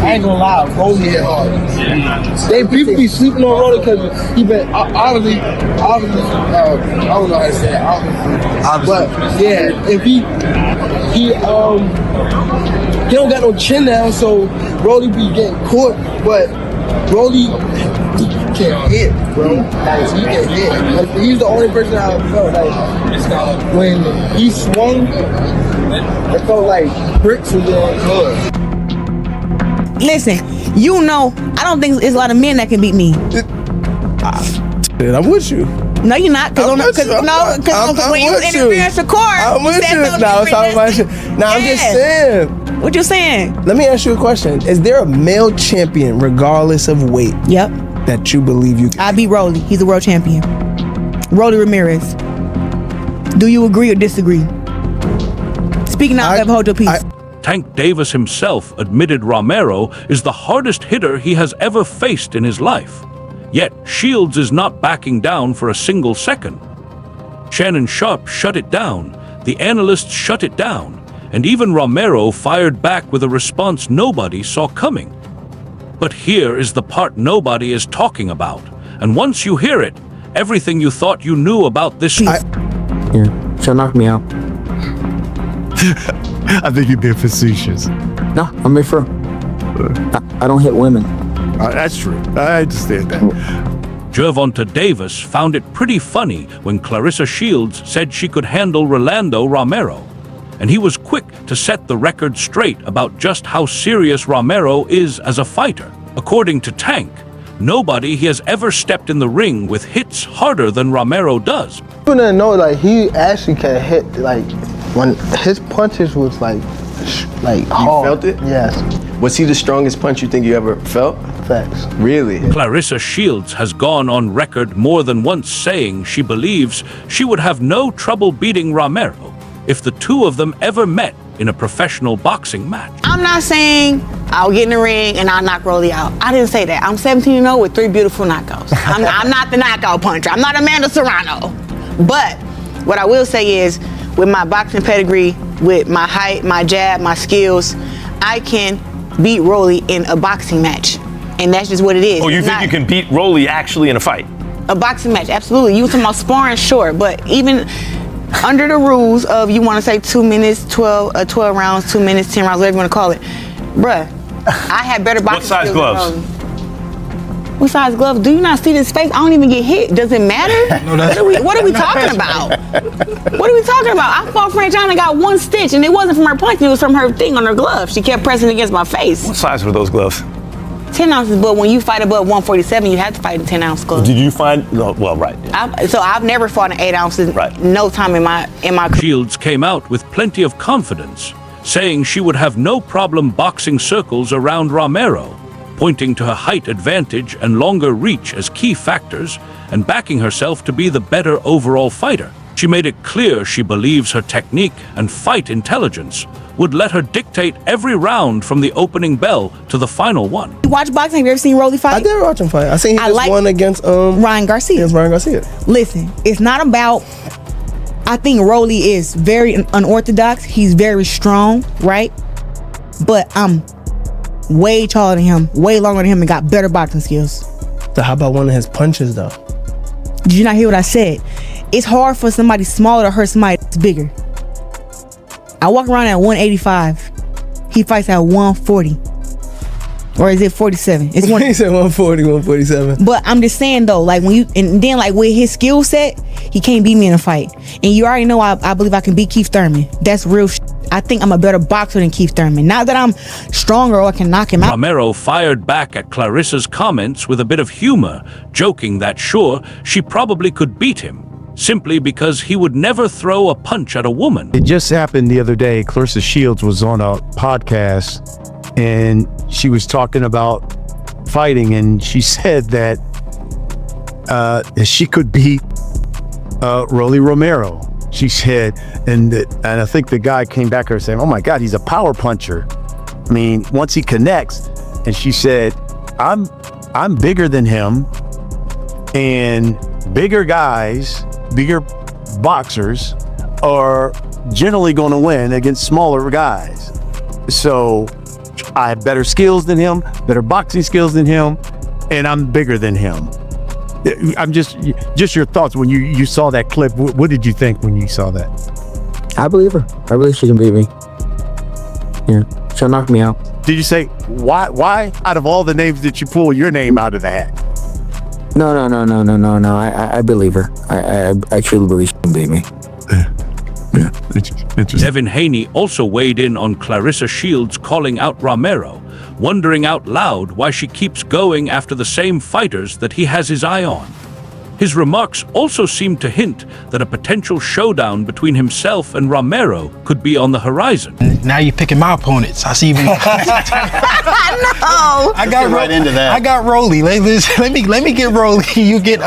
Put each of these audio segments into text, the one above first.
I ain't gonna lie, Rolly hit hard. People be sleeping on Rolly because he been obviously, I don't know how to say it, obviously. But yeah, if he don't got no chin down, so Rolly be getting caught, but Rolly, he can't hit, bro. Like, he can hit. Like, he's the only person I felt like when he swung, it felt like bricks was on club. Listen, you know, I don't think it's a lot of men that can beat me. I'm with you. No, you're not. Because when you was interviewing Shakur, I'm with you. I'm just saying. What you saying? Let me ask you a question. Is there a male champion, regardless of weight, yep, that you believe you can? I beat Rolly. He's a world champion. Rolly Romero. Do you agree or disagree? Speaking out, hold your peace. Tank Davis himself admitted Romero is the hardest hitter he has ever faced in his life. Yet Shields is not backing down for a single second. Shannon Sharpe shut it down, the analysts shut it down, and even Romero fired back with a response nobody saw coming. But here is the part nobody is talking about, and once you hear it, everything you thought you knew about this... Yeah, she'll knock me out. I think you're being facetious. No, I'm being for I don't hit women. That's true. I understand that. Gervonta Davis found it pretty funny when Claressa Shields said she could handle Rolando Romero, and he was quick to set the record straight about just how serious Romero is as a fighter. According to Tank, nobody he has ever stepped in the ring with hits harder than Romero does. You didn't know, like, he actually can hit, like, when his punches was like hard. You felt it? Yes. Was he the strongest punch you think you ever felt? Facts. Really? Claressa Shields has gone on record more than once saying she believes she would have no trouble beating Romero if the two of them ever met in a professional boxing match. I'm not saying I'll get in the ring and I'll knock Rolly out. I didn't say that. I'm 17-0 with 3 beautiful knockouts. I'm not the knockout puncher. I'm not Amanda Serrano. But what I will say is, with my boxing pedigree, with my height, my jab, my skills, I can beat Rolly in a boxing match. And that's just what it is. Oh, you think you can beat Rolly actually in a fight? A boxing match, absolutely. You were talking about sparring, sure. But even under the rules of, you want to say 2 minutes, 12 rounds, 2 minutes, 10 rounds, whatever you want to call it. Bruh, I had better boxing skills. What size gloves? What size gloves? Do you not see this face? I don't even get hit. Does it matter? What are we talking about? What are we talking about? I fought Franchina and got 1 stitch, and it wasn't from her punch. It was from her thing on her glove. She kept pressing against my face. What size were those gloves? 10 ounces, but when you fight above 147, you have to fight in 10-ounce gloves. Did you find? No, well, right. So I've never fought in 8 ounces. Right. No time in my career. Shields came out with plenty of confidence, saying she would have no problem boxing circles around Romero, pointing to her height advantage and longer reach as key factors, and backing herself to be the better overall fighter. She made it clear she believes her technique and fight intelligence would let her dictate every round from the opening bell to the final one. You watch boxing? Have you ever seen Rolly fight? I did watch him fight. I seen he just won against Ryan Garcia. Against Ryan Garcia. Listen, it's not about... I think Rolly is very unorthodox. He's very strong, right? But I'm way taller than him, way longer than him, and got better boxing skills. So how about one of his punches, though? Did you not hear what I said? It's hard for somebody smaller to hurt somebody that's bigger. I walk around at 185. He fights at 140. Or is it 47? It's He said 140, 147. But I'm just saying though, like when you, and then like with his skill set, he can't beat me in a fight. And you already know I believe I can beat Keith Thurman. That's real I think I'm a better boxer than Keith Thurman. Not that I'm stronger or I can knock him out. Romero fired back at Claressa's comments with a bit of humor, joking that sure, she probably could beat him, simply because he would never throw a punch at a woman. It just happened the other day. Claressa Shields was on a podcast and she was talking about fighting, and she said that she could beat Rolly Romero. She said, and I think the guy came back her saying, "Oh my God, he's a power puncher. I mean, once he connects." And she said, "I'm bigger than him, and bigger guys, bigger boxers are generally going to win against smaller guys. So I have better skills than him, better boxing skills than him, and I'm bigger than him. I'm just your thoughts when you saw that clip. What did you think when you saw that? I believe her. I believe she can beat me. Yeah, she'll knock me out. Did you say why out of all the names did you pull your name out of the hat? No. I believe her. I truly believe she can beat me. Yeah, interesting. Devin Haney also weighed in on Claressa Shields calling out Romero, wondering out loud why she keeps going after the same fighters that he has his eye on. His remarks also seemed to hint that a potential showdown between himself and Romero could be on the horizon. Now you're picking my opponents. I see even. No. I got right into that. I got Rolly. Let me get Rolly. You get.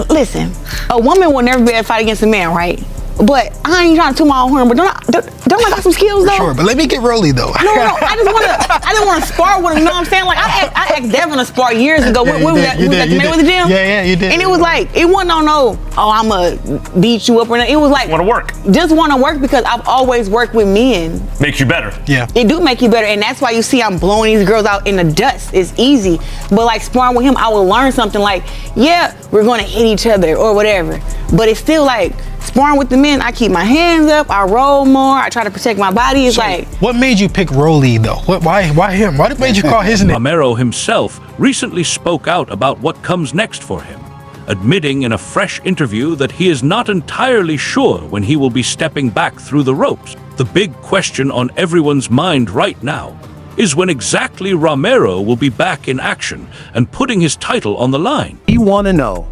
Listen, a woman will never be able to fight against a man, right? But I ain't trying to toot my own horn. But don't I got some skills though? Sure, but let me get Rolly though. No. I didn't want to spar with him. You know what I'm saying? Like I asked Devin to spar years ago. Yeah, when we got to the gym. Yeah, you did. And it was like it wasn't on no. Oh, I'ma beat you up or nothing. It was like Want to work? Just want to work because I've always worked with men. Makes you better. Yeah. It do make you better, and that's why you see I'm blowing these girls out in the dust. It's easy, but like sparring with him, I will learn something. Like, yeah, we're gonna hit each other or whatever, but it's still like sparring with the men. I keep my hands up. I roll more. I try to protect my body. It's like. What made you pick Rolly though? Why him? Why made you call his name? Romero himself recently spoke out about what comes next for him, admitting in a fresh interview that he is not entirely sure when he will be stepping back through the ropes. The big question on everyone's mind right now is when exactly Romero will be back in action and putting his title on the line. We want to know,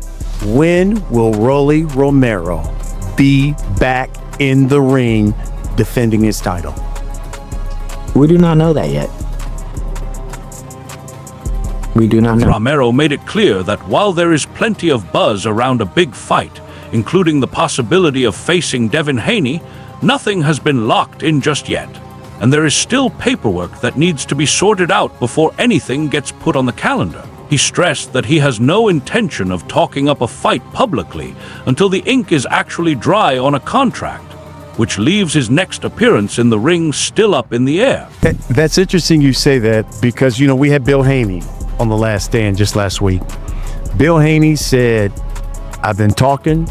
when will Rolly Romero be back in the ring defending his title? We do not know that yet. We do not know. Romero made it clear that while there is plenty of buzz around a big fight, including the possibility of facing Devin Haney, nothing has been locked in just yet, and there is still paperwork that needs to be sorted out before anything gets put on the calendar. He stressed that he has no intention of talking up a fight publicly until the ink is actually dry on a contract, which leaves his next appearance in the ring still up in the air. That's interesting you say that because, we had Bill Haney on The Last Stand just last week. Bill Haney said, I've been talking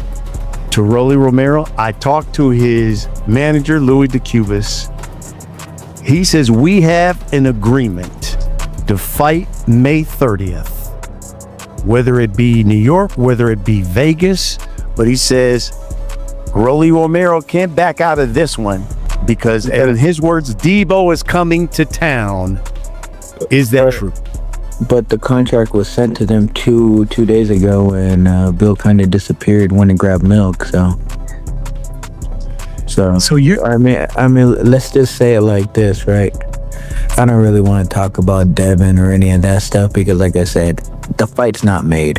to Rolly Romero. I talked to his manager, Louis DeCubas. He says, we have an agreement to fight May 30th, whether it be New York, whether it be Vegas, but he says Rolly Romero can't back out of this one because, in his words, Debo is coming to town. Is that true? But the contract was sent to them two days ago, and Bill kind of disappeared, went and grabbed milk. So you. I mean, let's just say it like this, right? I don't really want to talk about Devin or any of that stuff because, like I said, the fight's not made.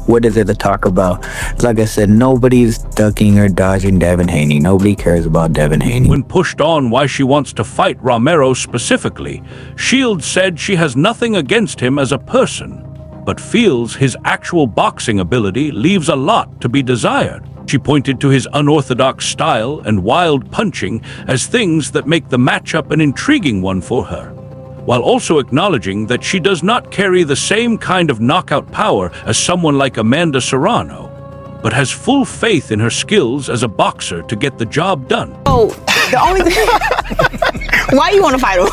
What is it to talk about? Like I said, nobody's ducking or dodging Devin Haney. Nobody cares about Devin Haney. When pushed on why she wants to fight Romero specifically, Shields said she has nothing against him as a person, but feels his actual boxing ability leaves a lot to be desired. She pointed to his unorthodox style and wild punching as things that make the matchup an intriguing one for her, while also acknowledging that she does not carry the same kind of knockout power as someone like Amanda Serrano, but has full faith in her skills as a boxer to get the job done. Oh, the only thing. Why you want to fight him?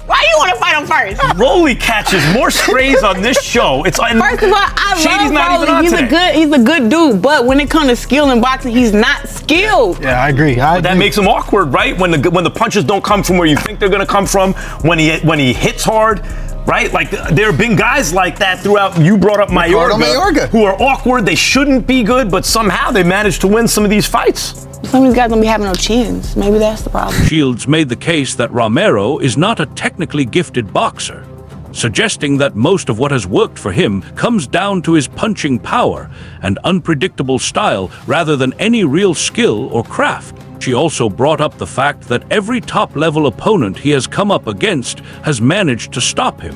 Why you want to fight him first? Rolly catches more strays on this show. It's First of all, I Shady's not love even on Rolly. today. He's a good dude, but when it comes to skill in boxing, he's not skilled. Yeah, I agree. That makes him awkward, right? When the punches don't come from where you think they're going to come from, when he hits hard, right? Like there have been guys like that throughout. You brought up Mayorga, who are awkward. They shouldn't be good, but somehow they managed to win some of these fights. Some of these guys don't be having no chins. Maybe that's the problem. Shields made the case that Romero is not a technically gifted boxer, suggesting that most of what has worked for him comes down to his punching power and unpredictable style rather than any real skill or craft. She also brought up the fact that every top-level opponent he has come up against has managed to stop him,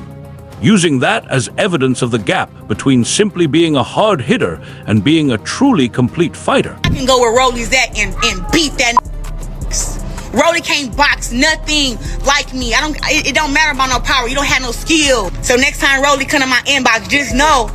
using that as evidence of the gap between simply being a hard hitter and being a truly complete fighter. I can go where Rolly's at and beat that. Rolly can't box nothing like me. It don't matter about no power. You don't have no skill. So next time Rolly come to my inbox, just know,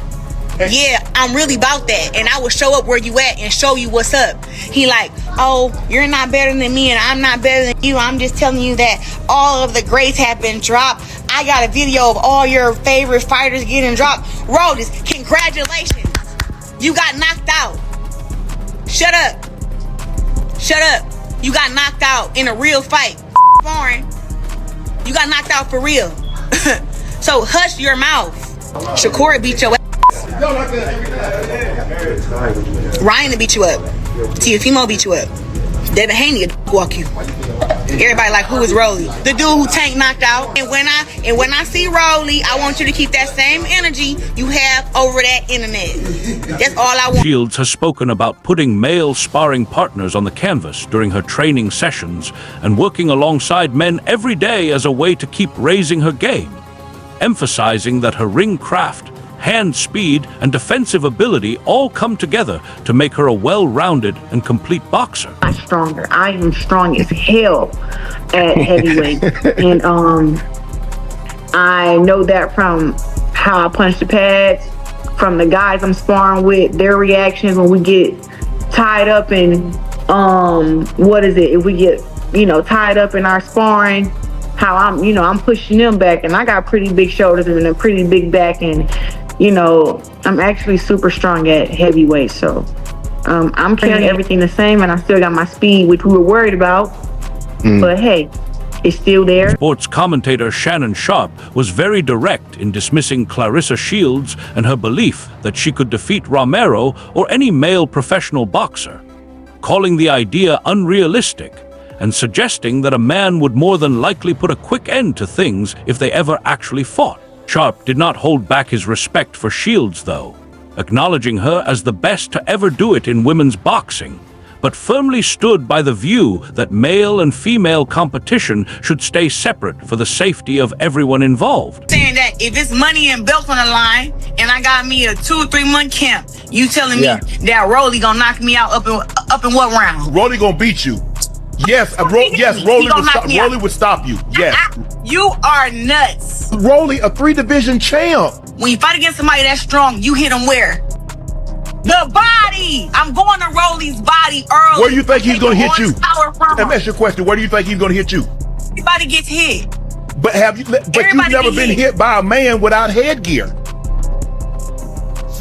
yeah, I'm really about that. And I will show up where you at and show you what's up. He like, oh, you're not better than me and I'm not better than you. I'm just telling you that all of the greats have been dropped. I got a video of all your favorite fighters getting dropped. Rolly, congratulations. You got knocked out. Shut up. Shut up. You got knocked out in a real fight. Foreign. You got knocked out for real. So hush your mouth. Shakur beat your ass. Ryan beat you up. Tiafimo beat you up. Devin Haney walk you. Everybody like, who is Rolly? The dude who Tank knocked out. And when I see Rolly, I want you to keep that same energy you have over that internet. That's all I want. Shields has spoken about putting male sparring partners on the canvas during her training sessions and working alongside men every day as a way to keep raising her game, emphasizing that her ring craft, hand speed, and defensive ability all come together to make her a well-rounded and complete boxer. I'm stronger. I am strong as hell at heavyweight. And I know that from how I punch the pads, from the guys I'm sparring with, their reactions when we get tied up in if we get, tied up in our sparring, how I'm pushing them back, and I got pretty big shoulders and a pretty big back, and I'm actually super strong at heavyweight, so I'm carrying everything the same, and I still got my speed, which we were worried about, but hey, it's still there. Sports commentator Shannon Sharpe was very direct in dismissing Claressa Shields and her belief that she could defeat Romero or any male professional boxer, calling the idea unrealistic and suggesting that a man would more than likely put a quick end to things if they ever actually fought. Sharpe did not hold back his respect for Shields, though, acknowledging her as the best to ever do it in women's boxing, but firmly stood by the view that male and female competition should stay separate for the safety of everyone involved. Saying that if it's money and belts on the line, and I got me a 2 or 3 month camp, you telling me that Rolly gonna knock me out up in what round? Rolly gonna beat you. Yes, Rolly would stop you. Yes. You are nuts. Rolly, a 3-division champ. When you fight against somebody that strong, you hit him where? The body. I'm going to Rolly's body early. Where do you think he's gonna hit you? Let me ask you a question. Where do you think he's gonna hit you? Everybody gets hit. But you've never been hit by a man without headgear.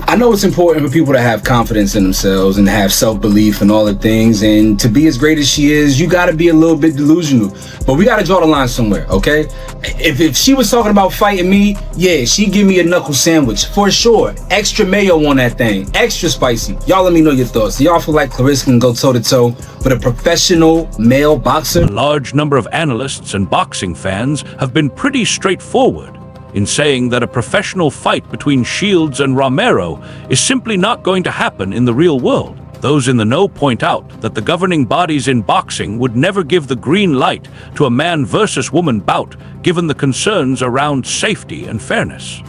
I know it's important for people to have confidence in themselves and have self-belief and all the things, and to be as great as she is, you gotta be a little bit delusional, but we gotta draw the line somewhere, okay? If she was talking about fighting me, yeah, she'd give me a knuckle sandwich for sure. Extra mayo on that thing, extra spicy. Y'all let me know your thoughts. Do y'all feel like Claressa can go toe-to-toe with a professional male boxer? A large number of analysts and boxing fans have been pretty straightforward in saying that a professional fight between Shields and Romero is simply not going to happen in the real world. Those in the know point out that the governing bodies in boxing would never give the green light to a man versus woman bout, given the concerns around safety and fairness.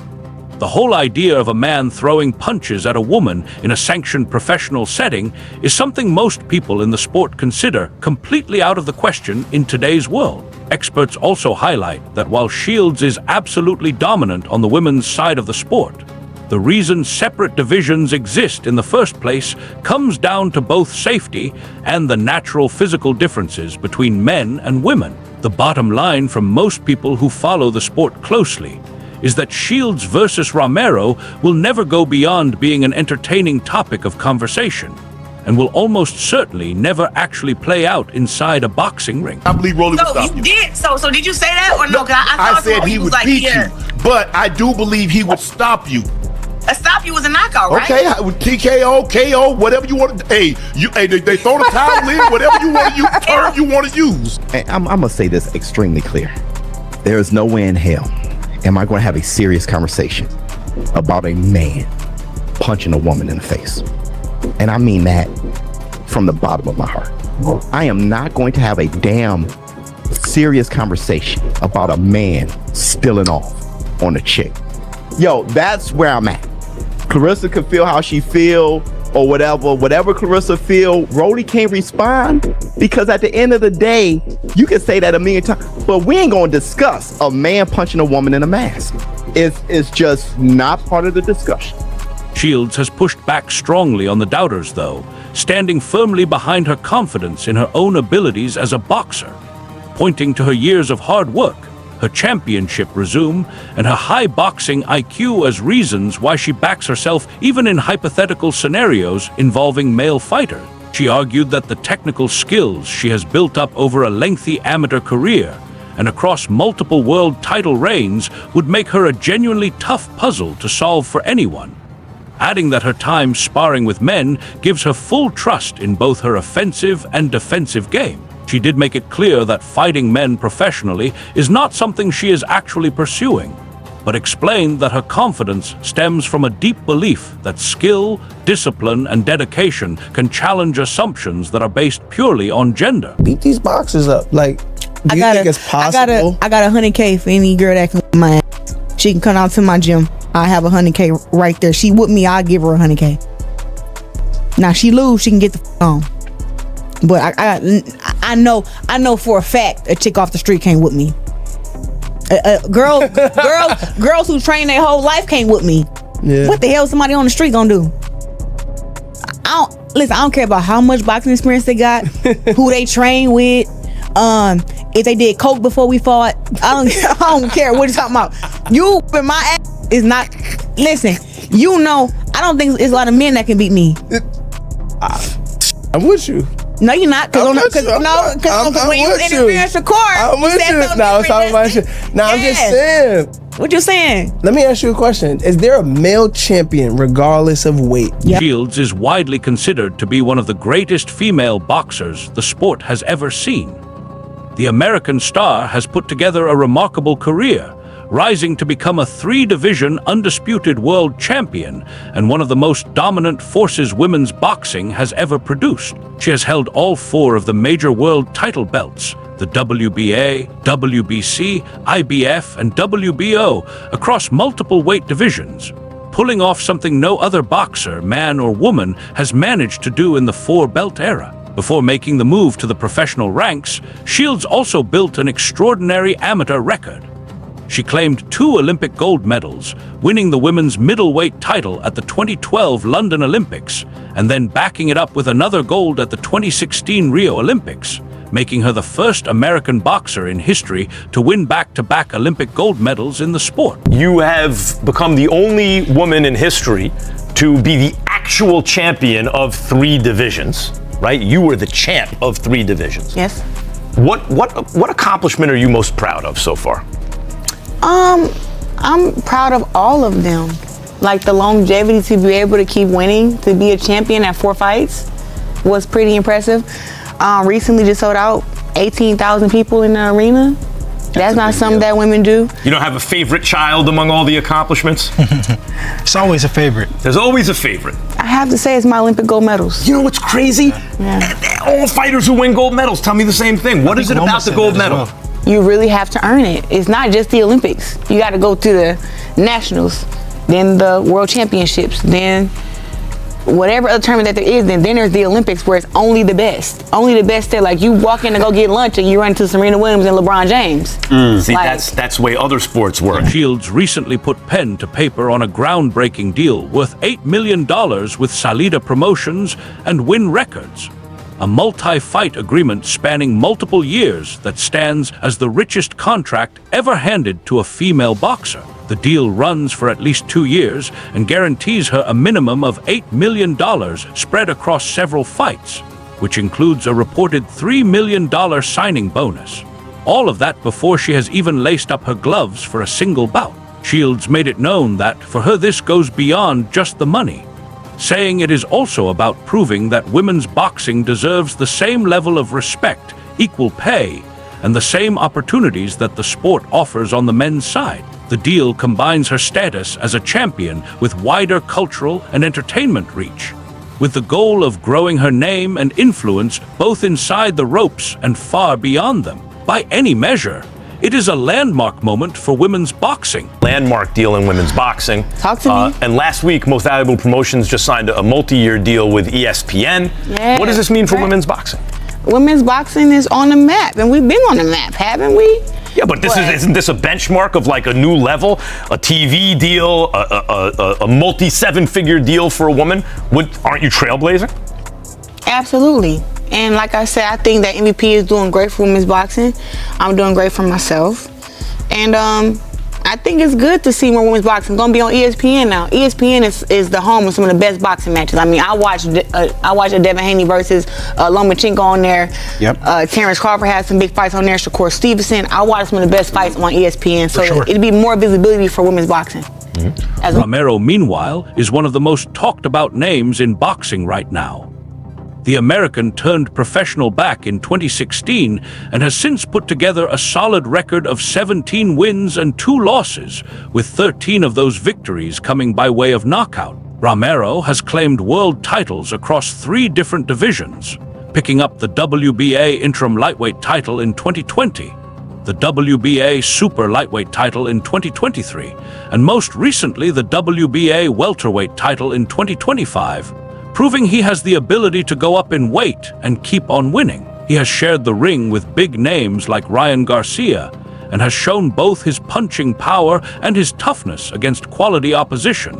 The whole idea of a man throwing punches at a woman in a sanctioned professional setting is something most people in the sport consider completely out of the question in today's world. Experts also highlight that while Shields is absolutely dominant on the women's side of the sport, the reason separate divisions exist in the first place comes down to both safety and the natural physical differences between men and women. The bottom line from most people who follow the sport closely is that Shields versus Romero will never go beyond being an entertaining topic of conversation, and will almost certainly never actually play out inside a boxing ring. I believe Rolly would stop you. So did you say that or no? I said he would beat you, but I do believe he would stop you. A stop you was a knockout, right? Okay, TKO, KO, whatever you want. They throw the towel in, whatever you want to use, term you want to use. I'm gonna say this extremely clear. There is no way in hell am I going to have a serious conversation about a man punching a woman in the face. And I mean that from the bottom of my heart. I am not going to have a damn serious conversation about a man spilling off on a chick. Yo, that's where I'm at. Claressa could feel how she feel or whatever Claressa feel, Rolly can't respond, because at the end of the day, you can say that a million times, but we ain't gonna discuss a man punching a woman in a mask. It's just not part of the discussion. Shields has pushed back strongly on the doubters, though, standing firmly behind her confidence in her own abilities as a boxer, pointing to her years of hard work, her championship resume, and her high boxing IQ as reasons why she backs herself even in hypothetical scenarios involving male fighters. She argued that the technical skills she has built up over a lengthy amateur career and across multiple world title reigns would make her a genuinely tough puzzle to solve for anyone, adding that her time sparring with men gives her full trust in both her offensive and defensive game. She did make it clear that fighting men professionally is not something she is actually pursuing, but explained that her confidence stems from a deep belief that skill, discipline, and dedication can challenge assumptions that are based purely on gender. Beat these boxers up. Like, do you think it's possible? I got $100K for any girl that can whip my ass. She can come out to my gym. I have $100K right there. She with me, I'll give her $100K. Now she lose, she can get the on. But I know for a fact a chick off the street can't whip me. Girls who train their whole life can't whip me. Yeah. What the hell is somebody on the street gonna do? I don't care about how much boxing experience they got, who they train with, if they did coke before we fought. I don't care what you're talking about. You whipping my ass is not. Listen, I don't think there's a lot of men that can beat me. I'm with you. No, you're not. Because when you interference the court, I'm with you. No, it's talking about shit. No, I'm just saying. What you saying? Let me ask you a question. Is there a male champion regardless of weight? Yep. Shields is widely considered to be one of the greatest female boxers the sport has ever seen. The American star has put together a remarkable career, rising to become a 3-division undisputed world champion and one of the most dominant forces women's boxing has ever produced. She has held all 4 of the major world title belts, the WBA, WBC, IBF, and WBO, across multiple weight divisions, pulling off something no other boxer, man or woman, has managed to do in the 4-belt era. Before making the move to the professional ranks, Shields also built an extraordinary amateur record. She claimed 2 Olympic gold medals, winning the women's middleweight title at the 2012 London Olympics, and then backing it up with another gold at the 2016 Rio Olympics, making her the first American boxer in history to win back-to-back Olympic gold medals in the sport. You have become the only woman in history to be the actual champion of 3 divisions, right? You were the champ of 3 divisions. Yes. What accomplishment are you most proud of so far? I'm proud of all of them. Like the longevity to be able to keep winning, to be a champion at 4 fights was pretty impressive. Recently just sold out 18,000 people in the arena. That's not something that women do. You don't have a favorite child among all the accomplishments? It's always a favorite. There's always a favorite. I have to say it's my Olympic gold medals. You know what's crazy? Yeah. All fighters who win gold medals tell me the same thing. What is it about the gold medal? You really have to earn it. It's not just the Olympics. You got to go to the nationals, then the world championships, then whatever other tournament that there is, then there's the Olympics where it's only the best. Only the best there. Like you walk in to go get lunch and you run into Serena Williams and LeBron James. See, that's the way other sports work. Shields recently put pen to paper on a groundbreaking deal worth $8 million with Salida Promotions and Win Records, a multi-fight agreement spanning multiple years that stands as the richest contract ever handed to a female boxer. The deal runs for at least 2 years and guarantees her a minimum of $8 million spread across several fights, which includes a reported $3 million signing bonus. All of that before she has even laced up her gloves for a single bout. Shields made it known that for her this goes beyond just the money, saying it is also about proving that women's boxing deserves the same level of respect, equal pay, and the same opportunities that the sport offers on the men's side. The deal combines her status as a champion with wider cultural and entertainment reach, with the goal of growing her name and influence both inside the ropes and far beyond them. By any measure, it is a landmark moment for women's boxing. Landmark deal in women's boxing. Talk to me. And last week, Most Valuable Promotions just signed a multi-year deal with ESPN. Yeah, What does this mean for women's boxing? Women's boxing is on the map, and we've been on the map, haven't we? Yeah, but isn't this a benchmark of like a new level, a TV deal, a multi-seven-figure deal for a woman? Aren't you trailblazing? Absolutely. And like I said, I think that MVP is doing great for women's boxing. I'm doing great for myself. And I think it's good to see more women's boxing. It's gonna be on ESPN now. ESPN is the home of some of the best boxing matches. I mean, I watched a Devin Haney versus Lomachenko on there. Yep. Terrence Crawford had some big fights on there. Shakur Stevenson. I watched some of the best fights on ESPN. So sure. it'd be more visibility for women's boxing. Romero, meanwhile, is one of the most talked about names in boxing right now. The American turned professional back in 2016 and has since put together a solid record of 17 wins and 2 losses, with 13 of those victories coming by way of knockout. Romero has claimed world titles across 3 different divisions, picking up the WBA interim lightweight title in 2020, the WBA super lightweight title in 2023, and most recently the WBA welterweight title in 2025. Proving he has the ability to go up in weight and keep on winning. He has shared the ring with big names like Ryan Garcia and has shown both his punching power and his toughness against quality opposition,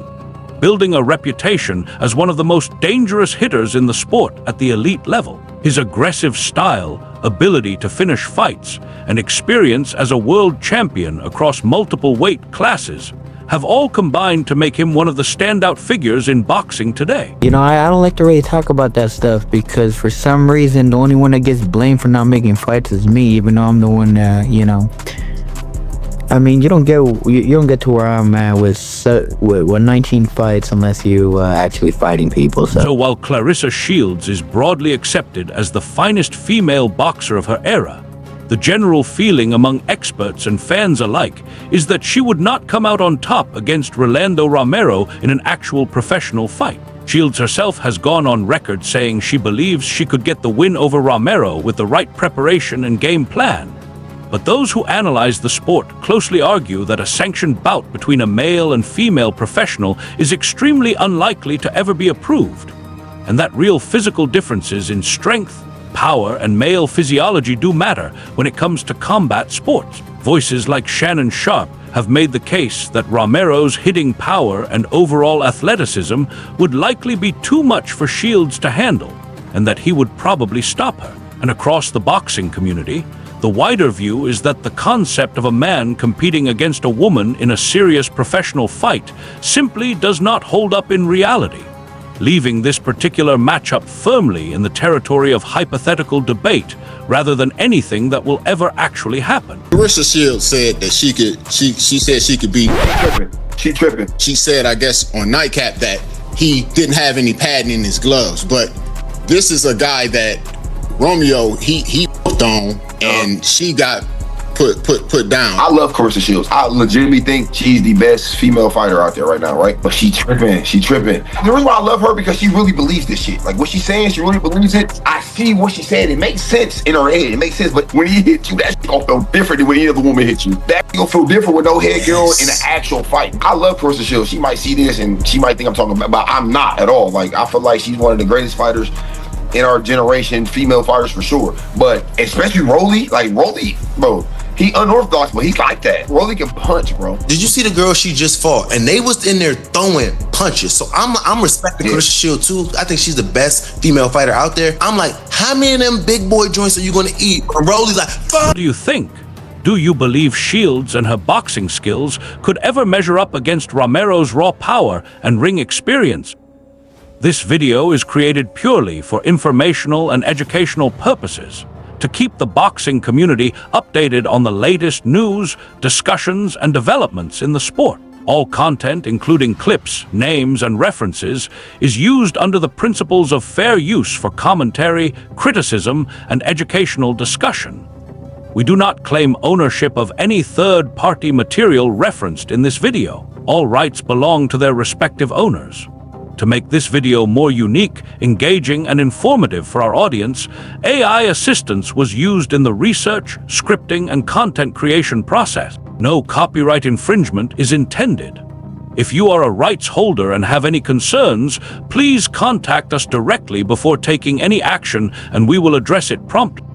building a reputation as one of the most dangerous hitters in the sport at the elite level. His aggressive style, ability to finish fights, and experience as a world champion across multiple weight classes have all combined to make him one of the standout figures in boxing today. You know, I don't like to really talk about that stuff because for some reason, the only one that gets blamed for not making fights is me, even though I'm the one that, you know. I mean, you don't get to where I'm at with 19 fights unless you actually fighting people. So while Claressa Shields is broadly accepted as the finest female boxer of her era, the general feeling among experts and fans alike is that she would not come out on top against Rolando Romero in an actual professional fight. Shields herself has gone on record saying she believes she could get the win over Romero with the right preparation and game plan. But those who analyze the sport closely argue that a sanctioned bout between a male and female professional is extremely unlikely to ever be approved, and that real physical differences in strength, power, and male physiology do matter when it comes to combat sports. Voices like Shannon Sharpe have made the case that Romero's hitting power and overall athleticism would likely be too much for Shields to handle, and that he would probably stop her. And across the boxing community, the wider view is that the concept of a man competing against a woman in a serious professional fight simply does not hold up in reality, leaving this particular matchup firmly in the territory of hypothetical debate rather than anything that will ever actually happen. Claressa Shields said that she said she could beat. She tripping. She said, I guess, on Nightcap that he didn't have any padding in his gloves, but this is a guy that Romeo, he on, and she got put down. I love Claressa Shields. I legitimately think she's the best female fighter out there right now, right? But she tripping. The reason why I love her because she really believes this shit. Like what she's saying, she really believes it. I see what she's saying. It makes sense in her head. It makes sense. But when he hits you, that shit gonna feel different than when any other woman hits you. That gonna feel different with no head girl in an actual fight. I love Claressa Shields. She might see this and she might think I'm talking about, but I'm not at all. Like I feel like she's one of the greatest fighters in our generation, female fighters for sure. But especially Rolly, bro. He unorthodox, but he's like that. Rolly can punch, bro. Did you see the girl she just fought? And they was in there throwing punches. So I'm respecting Claressa Shields too. I think she's the best female fighter out there. I'm like, how many of them big boy joints are you gonna eat? And Rolly's like, fuck. What do you think? Do you believe Shields and her boxing skills could ever measure up against Romero's raw power and ring experience? This video is created purely for informational and educational purposes, to keep the boxing community updated on the latest news, discussions, and developments in the sport. All content, including clips, names, and references, is used under the principles of fair use for commentary, criticism, and educational discussion. We do not claim ownership of any third-party material referenced in this video. All rights belong to their respective owners. To make this video more unique, engaging, and informative for our audience, AI assistance was used in the research, scripting, and content creation process. No copyright infringement is intended. If you are a rights holder and have any concerns, please contact us directly before taking any action, and we will address it promptly.